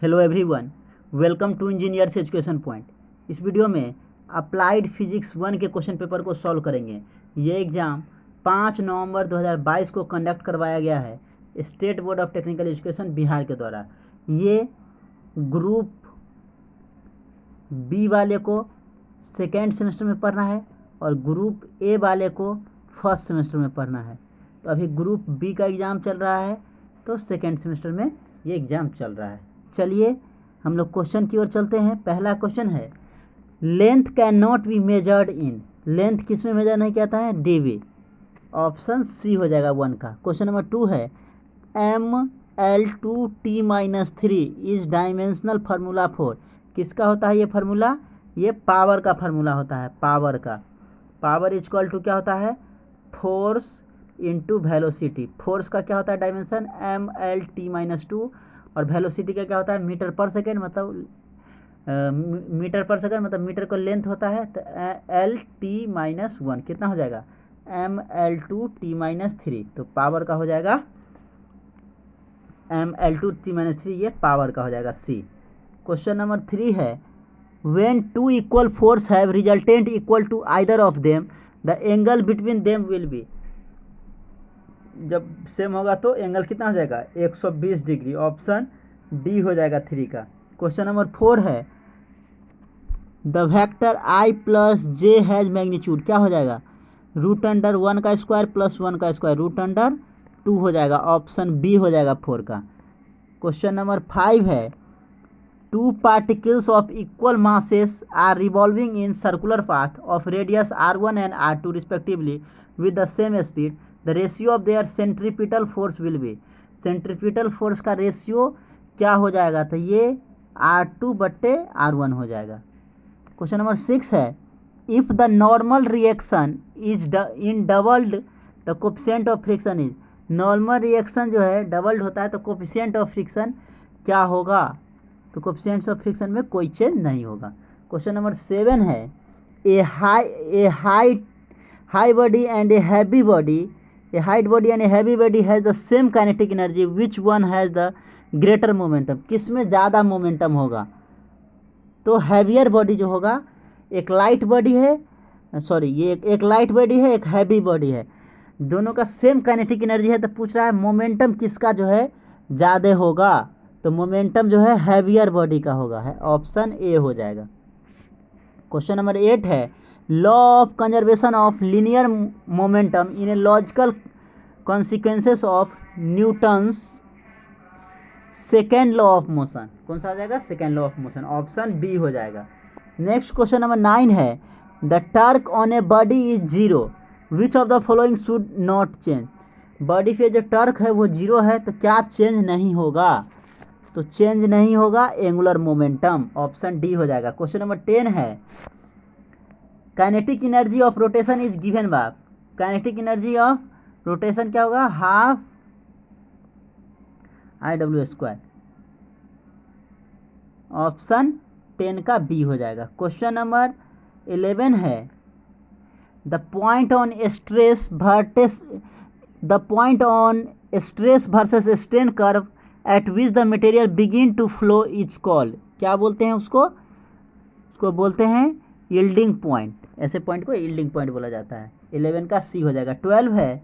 Hello everyone, welcome to engineers education point. इस video में applied physics 1 के question paper को सॉल्व करेंगे। ये एग्ज़ाम 5 नवंबर 2022 को कंडक्ट करवाया गया है state board of technical education Bihar के द्वारा। ये ग्रुप बी वाले को सेकेंड सेमेस्टर में पढ़ना है और ग्रुप ए वाले को फर्स्ट सेमेस्टर में पढ़ना है। तो अभी ग्रुप बी का एग्ज़ाम चल रहा है, तो सेकेंड सेमेस्टर में ये एग्ज़ाम चल रहा है। चलिए हम लोग क्वेश्चन की ओर चलते हैं। पहला क्वेश्चन है, length can not be measured in. Length किस में मेजर नहीं किया है? डीवी। ऑप्शन सी हो जाएगा 1 का। क्वेश्चन नंबर 2 है, ML2T-3 is dimensional formula for. किसका होता है ये फार्मूला? ये पावर का फार्मूला होता है। पावर का पावर इक्वल टू क्या होता है? Force into velocity. फोर्स का क्या होता है डायमेंशन? ML T-2 और वेलोसिटी का क्या होता है? मीटर पर सेकेंड, मतलब मीटर पर सेकेंड, मतलब मीटर का लेंथ होता है। तो LT-1 कितना हो जाएगा? ML2T-3। तो पावर का हो जाएगा ML2T-3, ये पावर का हो जाएगा सी। क्वेश्चन नंबर 3 है, when two equal force have resultant equal to either of them the angle between them will be. जब सेम होगा तो एंगल कितना हो जाएगा? 120 डिग्री। ऑप्शन डी हो जाएगा 3 का। क्वेश्चन नंबर 4 है, the vector I plus J has magnitude. क्या हो जाएगा? √1 का स्क्वायर प्लस 1 का स्क्वायर, √2 हो जाएगा। ऑप्शन बी हो जाएगा 4 का। क्वेश्चन नंबर 5 है, two particles of equal masses are revolving in circular path of radius R1 and R2 respectively with the same speed, the ratio of their centripetal force will be. Centripetal force का ratio क्या हो जाएगा? तो ये R2/R1 हो जाएगा। Question number 6 है, if the normal reaction is in doubled the coefficient of friction is. Normal reaction जो है डबल्ड होता है तो कोफिशिएंट ऑफ फ्रिक्शन क्या होगा? तो कोफिशिएंट ऑफ फ्रिक्शन में कोई चेंज नहीं होगा। क्वेश्चन नंबर 7 है, a high body and a heavy body, a height body and a heavy body has the same kinetic energy, which one has the greater momentum। किस में ज़्यादा momentum होगा? तो हैवियर बॉडी जो होगा, एक लाइट बॉडी है, सॉरी ये एक लाइट बॉडी है, एक हैवी बॉडी है, दोनों का सेम काइनेटिक एनर्जी है। तो पूछ रहा है मोमेंटम किसका जो है ज़्यादा होगा? तो मोमेंटम जो है हैवियर बॉडी का होगा, है ऑप्शन ए हो जाएगा। क्वेश्चन नंबर 8 है, law of conservation of linear momentum in a logical consequences of Newton's second law of motion. कौन सा आ जाएगा? Second law of motion. Option B हो जाएगा। नेक्स्ट क्वेश्चन नंबर 9 है, the torque on a body is 0, which of the following should not change. Body पे जो Turk है वो 0 है, तो क्या चेंज नहीं होगा? तो चेंज नहीं होगा एंगुलर मोमेंटम। ऑप्शन डी हो जाएगा। क्वेश्चन नंबर 10 है, kinetic energy of rotation is given by. Kinetic energy of rotation क्या होगा? Half IW²। ऑप्शन 10 का बी हो जाएगा। क्वेश्चन नंबर 11 है, the point on stress versus strain curve at which the material begin to flow is called. क्या बोलते हैं उसको? उसको बोलते हैं यील्डिंग पॉइंट। ऐसे पॉइंट को यील्डिंग पॉइंट बोला जाता है। 11 का सी हो जाएगा। 12 है,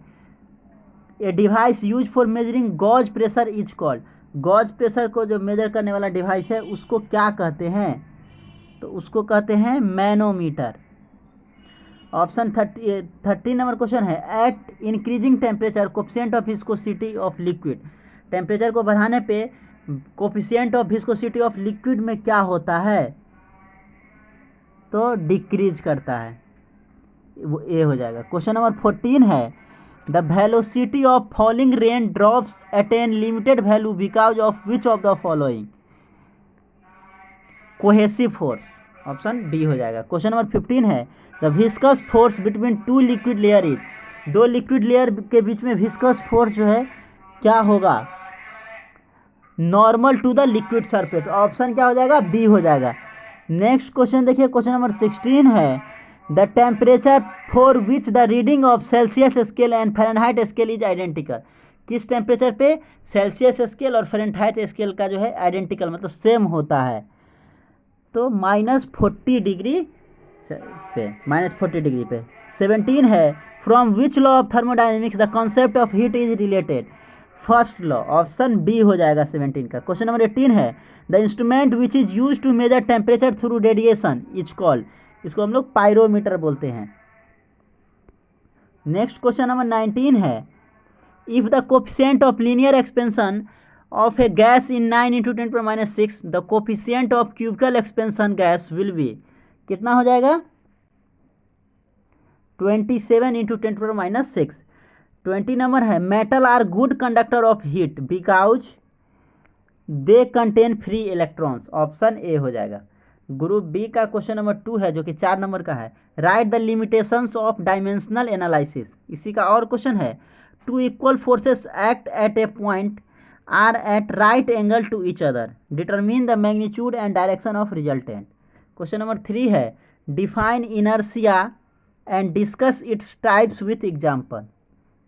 a device use for measuring gauge pressure is called. Gauge pressure को जो मेजर करने वाला डिवाइस है उसको क्या कहते हैं? तो उसको कहते हैं मैनोमीटर। ऑप्शन 13 नंबर क्वेश्चन है, at increasing temperature coefficient of viscosity of liquid. Temperature को बढ़ाने पे coefficient of viscosity of liquid में क्या होता है? तो डिक्रीज करता है, वो ए हो जाएगा। क्वेश्चन नंबर 14 है, the velocity of falling rain drops attain limited value because of which of the following. Cohesive force. Option B हो जाएगा। क्वेश्चन नंबर 15 है, the viscous force between two liquid layer is. दो liquid layer के बीच में viscous force जो है क्या होगा? Normal to the liquid surface. Option क्या हो जाएगा? बी हो जाएगा। नेक्स्ट क्वेश्चन देखिए, क्वेश्चन नंबर 16 है, the temperature for which the reading of Celsius scale and Fahrenheit scale is identical. किस टेम्परेचर पे, सेल्सियस स्केल और फ़ारेनहाइट स्केल का जो है आइडेंटिकल मतलब सेम होता है। तो -40 डिग्री पे, -40 डिग्री पे। 17 है, from which law of thermodynamics the concept of heat is related. First law, option B हो जाएगा 17 का। क्वेश्चन नंबर 18 है, the instrument which is use to measure temperature through radiation is called. इसको हम लोग पायरोमीटर बोलते हैं। नेक्स्ट क्वेश्चन नंबर 19 है, if the coefficient of linear expansion of a gas in 9 into 10 power minus 6 the coefficient of cubical expansion gas will be, कितना हो जाएगा 27 into 10 power minus 6। 20 number है, metal are good conductor of heat because they contain free electrons. Option A हो जाएगा। Group B का question number 2 है जो कि 4 नंबर का है, write the limitations of dimensional analysis. इसी का और क्वेश्चन है, two equal forces act at a point are at right angle to each other, determine the magnitude and direction of resultant। Question number 3 है, define inertia and discuss its types with example।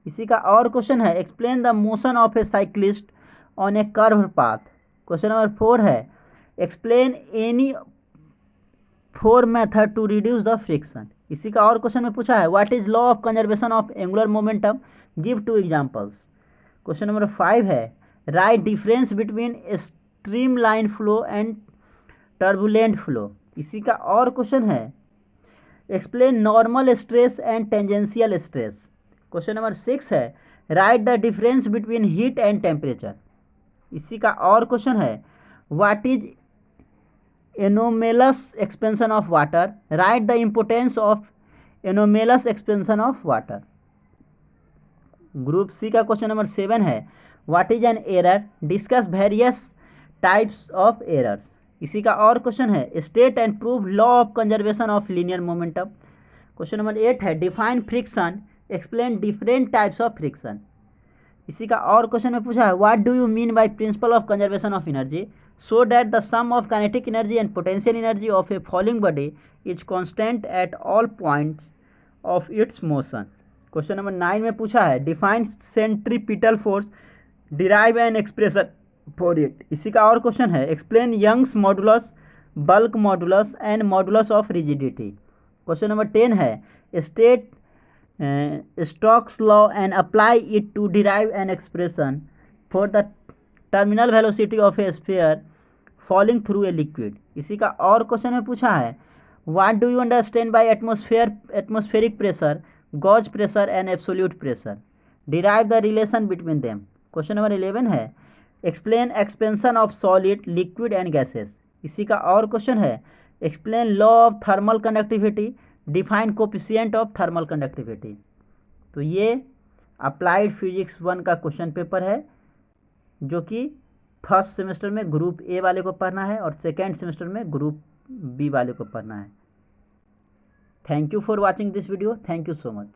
इसी का और question है, explain the motion of a cyclist on a curved path। Question number 4 है, explain any 4 method to reduce the friction। इसी का और question में पूछा है, what is law of conservation of angular momentum, give 2 examples। Question number 5 है, write difference between streamline flow and turbulent flow. इसी का और क्वेश्चन है, explain normal stress and tangential stress. Question number 6 है, write the difference between heat and temperature. इसी का और question है, what is anomalous expansion of water, write the importance of anomalous expansion of water. Group C का question number 7 है, what is an error, discuss various types of errors. इसी का और question है, state and prove law of conservation of linear momentum. Question number 8 है, define friction, explain different types of friction. इसी का और क्वेश्चन में पूछा है, what do you mean by principle of conservation of energy, so that the sum of kinetic energy and potential energy of a falling body is constant at all points of its motion. Question number 9 में पूछा है, define centripetal force, derive an expression for it. इसी का और question है, explain Young's modulus, bulk modulus and modulus of rigidity. Question number 10 है, state Stokes law and apply it to derive an expression for the terminal velocity of a sphere falling through a liquid. इसी का और question में पूछा है, what do you understand by atmospheric pressure, gauge pressure and absolute pressure, derive the relation between them. Question number 11 है, explain expansion of solid, liquid and gases. इसी का और क्वेश्चन है, explain law of thermal conductivity, define coefficient of thermal conductivity. तो ये applied physics 1 का question paper है जो कि फर्स्ट सेमेस्टर में ग्रुप ए वाले को पढ़ना है और सेकेंड सेमेस्टर में ग्रुप बी वाले को पढ़ना है। Thank you for watching this video, thank you so much.